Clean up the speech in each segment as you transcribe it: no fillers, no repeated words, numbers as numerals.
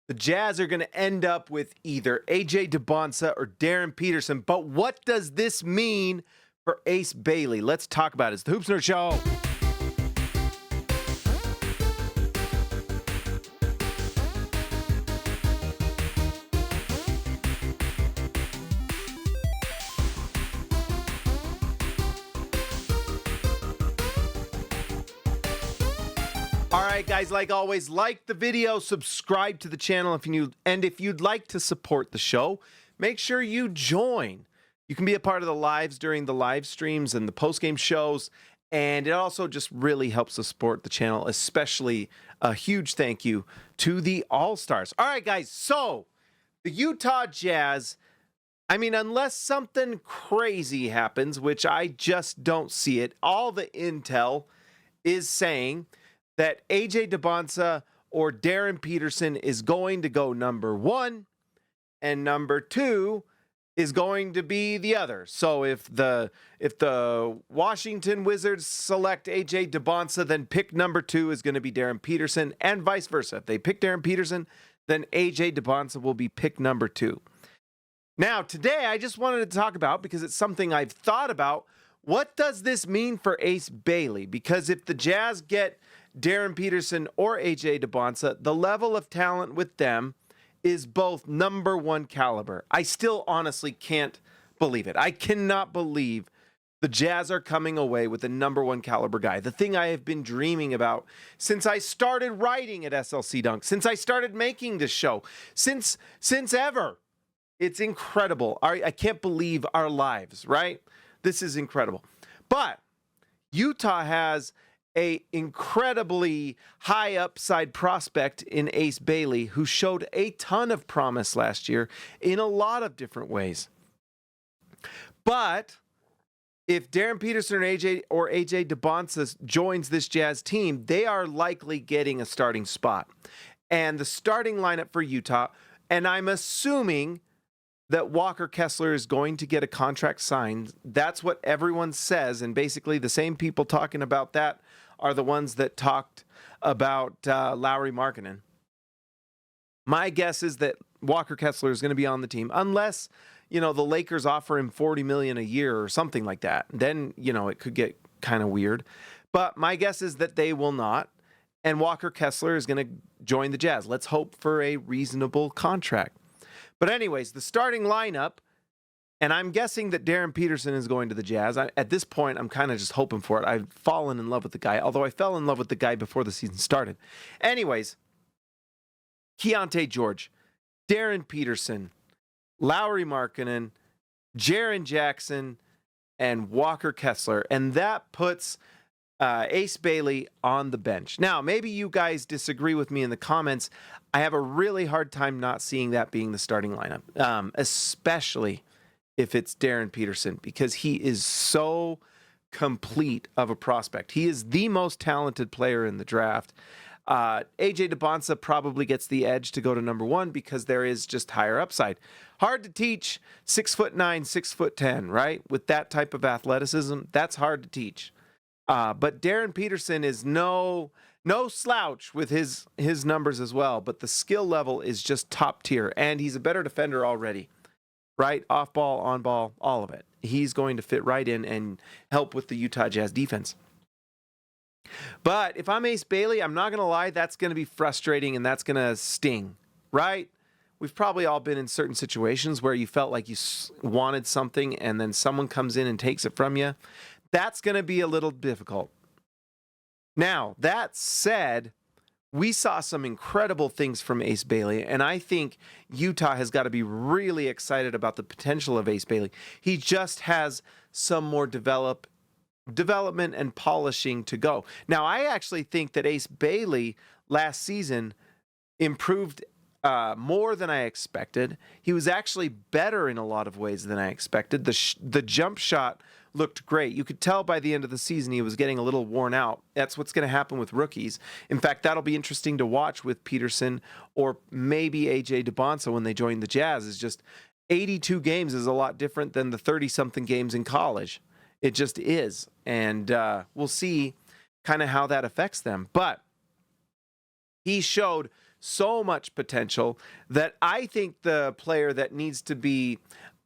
The Jazz are going to end up with either AJ DeBonsa or Darryn Peterson. But what does this mean for Ace Bailey? Let's talk about it. It's the Hoops Nerd Show. All right, guys, like always, like the video, subscribe to the channel if you'd like to support the show, make sure you join. You can be a part of the lives during the live streams and the post-game shows, and it also just really helps to support the channel, especially a huge thank you to the All-Stars. All right, guys, so the Utah Jazz, I mean, unless something crazy happens, which I just don't see it, all the intel is saying that AJ DeBonsa or Darryn Peterson is going to go number 1, and number 2 is going to be the other. So if the Washington Wizards select AJ DeBonsa, then pick number 2 is going to be Darryn Peterson, and vice versa. If they pick Darryn Peterson, then AJ DeBonsa will be pick number 2. Now, today I just wanted to talk about, because it's something I've thought about, what does this mean for Ace Bailey? Because if the Jazz get Darryn Peterson or AJ DeBonsa, the level of talent with them is both number 1 caliber. I still honestly can't believe it. I cannot believe the Jazz are coming away with a number 1 caliber guy. The thing I have been dreaming about since I started writing at SLC Dunk, since I started making this show, since ever. It's incredible. I can't believe our lives, right? This is incredible. But Utah has an incredibly high upside prospect in Ace Bailey, who showed a ton of promise last year in a lot of different ways. But if Darryn Peterson or AJ DeBonsa joins this Jazz team, they are likely getting a starting spot. And the starting lineup for Utah, and I'm assuming that Walker Kessler is going to get a contract signed. That's what everyone says, and basically the same people talking about that are the ones that talked about Lauri Markkanen. My guess is that Walker Kessler is going to be on the team, unless, the Lakers offer him $40 million a year or something like that. Then, it could get kind of weird. But my guess is that they will not, and Walker Kessler is going to join the Jazz. Let's hope for a reasonable contract. But anyways, the starting lineup, and I'm guessing that Darryn Peterson is going to the Jazz. At this point, I'm kind of just hoping for it. I've fallen in love with the guy, although I fell in love with the guy before the season started. Anyways, Keyonte George, Darryn Peterson, Lauri Markkanen, Jaren Jackson, and Walker Kessler. And that puts Ace Bailey on the bench. Now, maybe you guys disagree with me in the comments. I have a really hard time not seeing that being the starting lineup, especially if it's Darryn Peterson, because he is so complete of a prospect. He is the most talented player in the draft. AJ DeBonsa probably gets the edge to go to number 1 because there is just higher upside. Hard to teach 6'9", 6'10", right? With that type of athleticism, that's hard to teach. But Darryn Peterson is no slouch with his numbers as well, but the skill level is just top tier, and he's a better defender already, right? Off ball, on ball, all of it. He's going to fit right in and help with the Utah Jazz defense. But if I'm Ace Bailey, I'm not going to lie, that's going to be frustrating and that's going to sting, right? We've probably all been in certain situations where you felt like you wanted something and then someone comes in and takes it from you. That's going to be a little difficult. Now, that said, we saw some incredible things from Ace Bailey, and I think Utah has got to be really excited about the potential of Ace Bailey. He just has some more development and polishing to go. Now, I actually think that Ace Bailey last season improved more than I expected. He was actually better in a lot of ways than I expected. The jump shot looked great. You could tell by the end of the season he was getting a little worn out. That's what's going to happen with rookies. In fact, that'll be interesting to watch with Peterson or maybe AJ DeBonsa when they join the Jazz. Is just 82 games is a lot different than the 30-something games in college. It just is. And we'll see kind of how that affects them. But he showed so much potential that I think the player that needs to be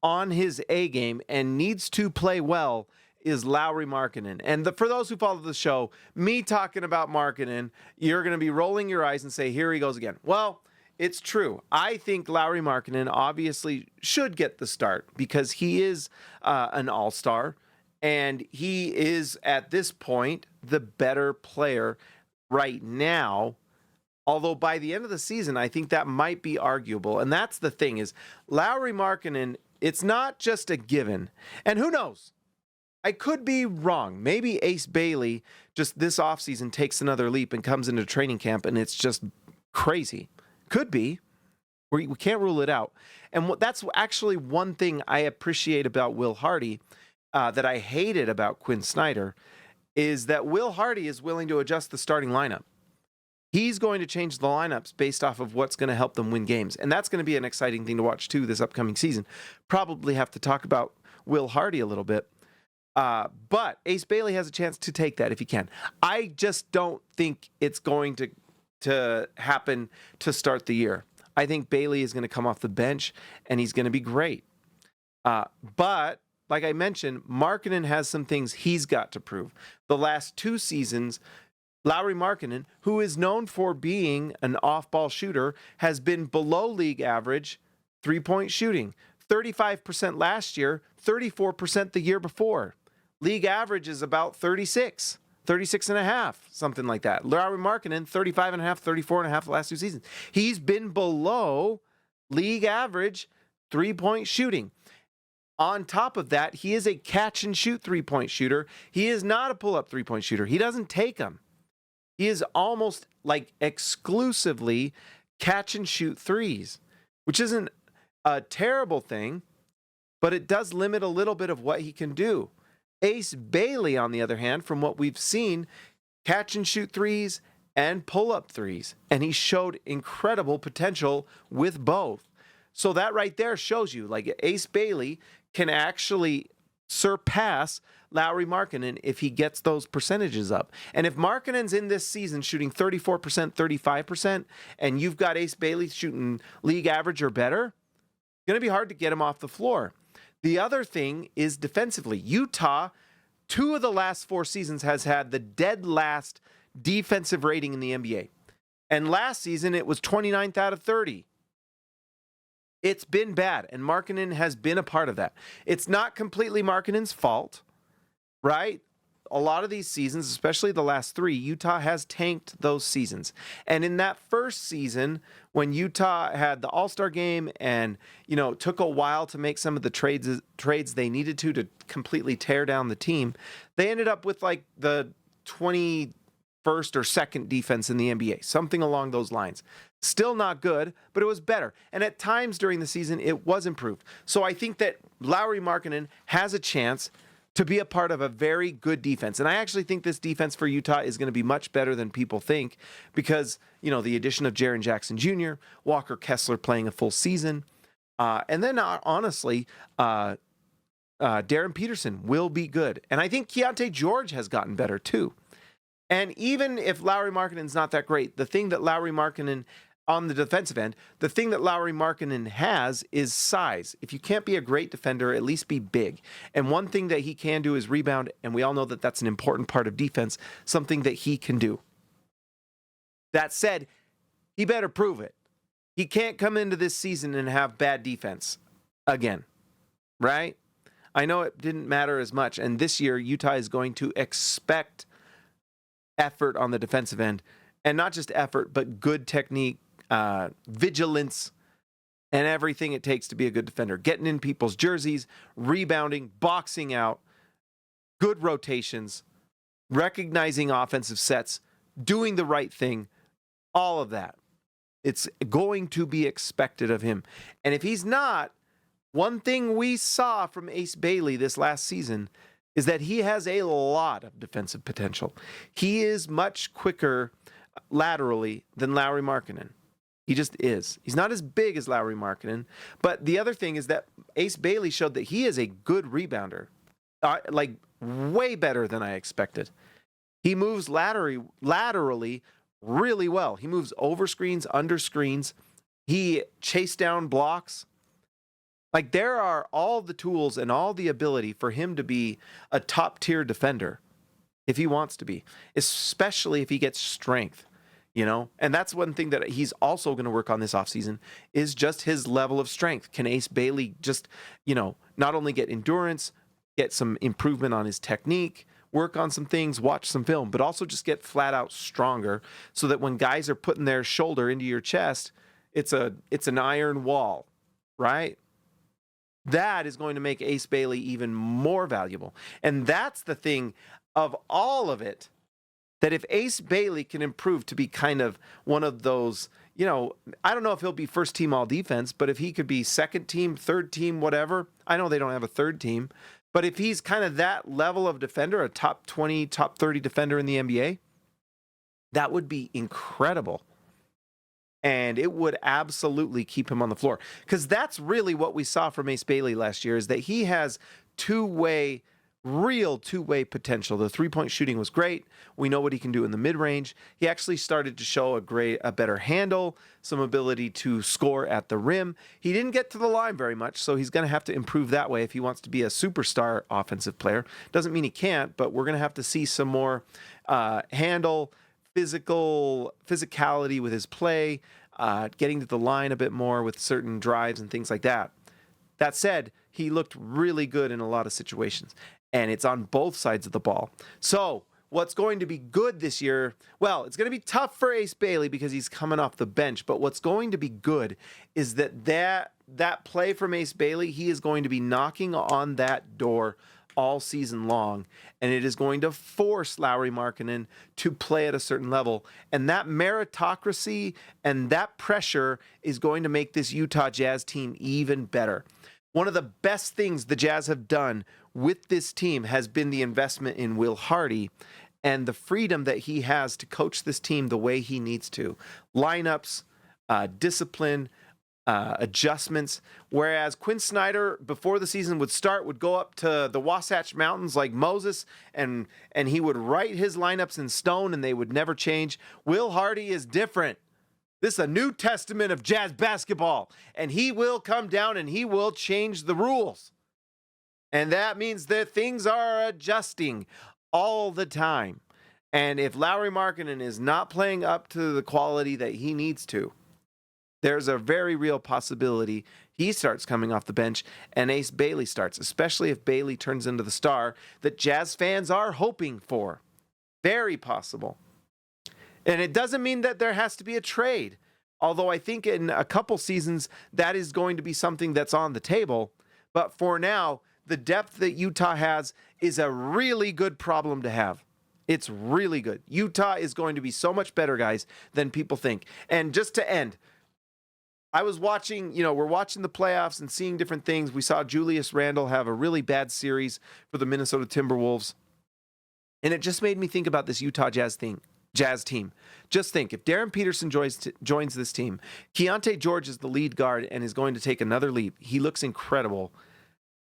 on his A game and needs to play well is Lauri Markkanen. And for those who follow the show, me talking about Markkanen, you're going to be rolling your eyes and say, here he goes again. Well, it's true. I think Lauri Markkanen obviously should get the start because he is an all-star, and he is, at this point, the better player right now. Although by the end of the season, I think that might be arguable. And that's the thing is, Lauri Markkanen, it's not just a given. And who knows? I could be wrong. Maybe Ace Bailey just this offseason takes another leap and comes into training camp and it's just crazy. Could be. We can't rule it out. And that's actually one thing I appreciate about Will Hardy that I hated about Quinn Snyder is that Will Hardy is willing to adjust the starting lineup. He's going to change the lineups based off of what's going to help them win games. And that's going to be an exciting thing to watch, too, this upcoming season. Probably have to talk about Will Hardy a little bit. But Ace Bailey has a chance to take that if he can. I just don't think it's going to happen to start the year. I think Bailey is going to come off the bench, and he's going to be great. But, like I mentioned, Markkanen has some things he's got to prove. The last 2 seasons, Lauri Markkanen, who is known for being an off-ball shooter, has been below league average three-point shooting. 35% last year, 34% the year before. League average is about 36 and a half, something like that. Lauri Markkanen, 35 and a half, 34 and a half the last 2 seasons. He's been below league average three-point shooting. On top of that, he is a catch-and-shoot three-point shooter. He is not a pull-up three-point shooter. He doesn't take them. He is almost like exclusively catch-and-shoot threes, which isn't a terrible thing, but it does limit a little bit of what he can do. Ace Bailey, on the other hand, from what we've seen, catch-and-shoot threes and pull-up threes, and he showed incredible potential with both. So that right there shows you, like, Ace Bailey can actually surpass Lauri Markkanen if he gets those percentages up. And if Markkanen's in this season shooting 34%, 35%, and you've got Ace Bailey shooting league average or better, it's going to be hard to get him off the floor. The other thing is defensively. Utah, 2 of the last 4 seasons, has had the dead last defensive rating in the NBA. And last season, it was 29th out of 30. It's been bad, and Markkanen has been a part of that. It's not completely Markkanen's fault, right? A lot of these seasons, especially the last 3, Utah has tanked those seasons. And in that first season, when Utah had the All-Star game and, took a while to make some of the trades they needed to completely tear down the team, they ended up with like the 21st or 2nd defense in the NBA, something along those lines. Still not good, but it was better. And at times during the season, it was improved. So I think that Lauri Markkanen has a chance to be a part of a very good defense. And I actually think this defense for Utah is going to be much better than people think because, the addition of Jaren Jackson Jr., Walker Kessler playing a full season, and then honestly, Darryn Peterson will be good. And I think Keontae George has gotten better too. And even if Lauri Markkanen's not that great, the thing that Lauri Markkanen on the defensive end, the thing that Lauri Markkanen has is size. If you can't be a great defender, at least be big. And one thing that he can do is rebound, and we all know that that's an important part of defense, something that he can do. That said, he better prove it. He can't come into this season and have bad defense again, right? I know it didn't matter as much, and this year Utah is going to expect effort on the defensive end, and not just effort, but good technique, vigilance, and everything it takes to be a good defender. Getting in people's jerseys, rebounding, boxing out, good rotations, recognizing offensive sets, doing the right thing, all of that. It's going to be expected of him. And if he's not, one thing we saw from Ace Bailey this last season is that he has a lot of defensive potential. He is much quicker laterally than Lauri Markkanen. He just is. He's not as big as Lauri Markkanen. But the other thing is that Ace Bailey showed that he is a good rebounder, like way better than I expected. He moves laterally really well. He moves over screens, under screens. He chased down blocks. Like, there are all the tools and all the ability for him to be a top-tier defender if he wants to be, especially if he gets strength, And that's one thing that he's also going to work on this offseason is just his level of strength. Can Ace Bailey just, not only get endurance, get some improvement on his technique, work on some things, watch some film, but also just get flat out stronger so that when guys are putting their shoulder into your chest, it's an iron wall, right? That is going to make Ace Bailey even more valuable. And that's the thing of all of it, that if Ace Bailey can improve to be kind of one of those, I don't know if he'll be first team all defense, but if he could be second team, third team, whatever. I know they don't have a third team, but if he's kind of that level of defender, a top 20, top 30 defender in the NBA, that would be incredible. And it would absolutely keep him on the floor. Because that's really what we saw from Ace Bailey last year, is that he has real two-way potential. The three-point shooting was great. We know what he can do in the mid-range. He actually started to show a better handle, some ability to score at the rim. He didn't get to the line very much, so he's going to have to improve that way if he wants to be a superstar offensive player. Doesn't mean he can't, but we're going to have to see some more handle, physicality with his play, getting to the line a bit more with certain drives and things like that. That said, he looked really good in a lot of situations, and it's on both sides of the ball. So what's going to be good this year, well, it's going to be tough for Ace Bailey because he's coming off the bench, but what's going to be good is that play from Ace Bailey, he is going to be knocking on that door all season long, and it is going to force Lauri Markkanen to play at a certain level. And that meritocracy and that pressure is going to make this Utah Jazz team even better. One of the best things the Jazz have done with this team has been the investment in Will Hardy and the freedom that he has to coach this team the way he needs to. Lineups, discipline, adjustments, whereas Quinn Snyder, before the season would start, would go up to the Wasatch Mountains like Moses, and he would write his lineups in stone, and they would never change. Will Hardy is different. This is a New Testament of Jazz basketball, and he will come down and he will change the rules. And that means that things are adjusting all the time. And if Lauri Markkanen is not playing up to the quality that he needs to, there's a very real possibility he starts coming off the bench and Ace Bailey starts, especially if Bailey turns into the star that Jazz fans are hoping for. Very possible. And it doesn't mean that there has to be a trade, although I think in a couple seasons that is going to be something that's on the table. But for now, the depth that Utah has is a really good problem to have. It's really good. Utah is going to be so much better, guys, than people think. And just to end, I was watching, we're watching the playoffs and seeing different things. We saw Julius Randle have a really bad series for the Minnesota Timberwolves. And it just made me think about this Utah Jazz team. Just think, if Darryn Peterson joins this team, Keontae George is the lead guard and is going to take another leap. He looks incredible.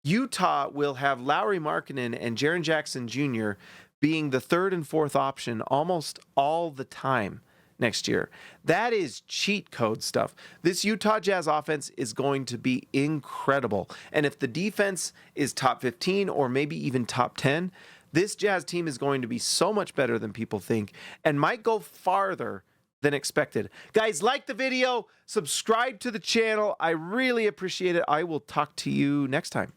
Utah will have Lauri Markkanen and Jaren Jackson Jr. being the third and fourth option almost all the time next year. That is cheat code stuff. This Utah Jazz offense is going to be incredible. And if the defense is top 15 or maybe even top 10, this Jazz team is going to be so much better than people think and might go farther than expected. Guys, like the video, subscribe to the channel. I really appreciate it. I will talk to you next time.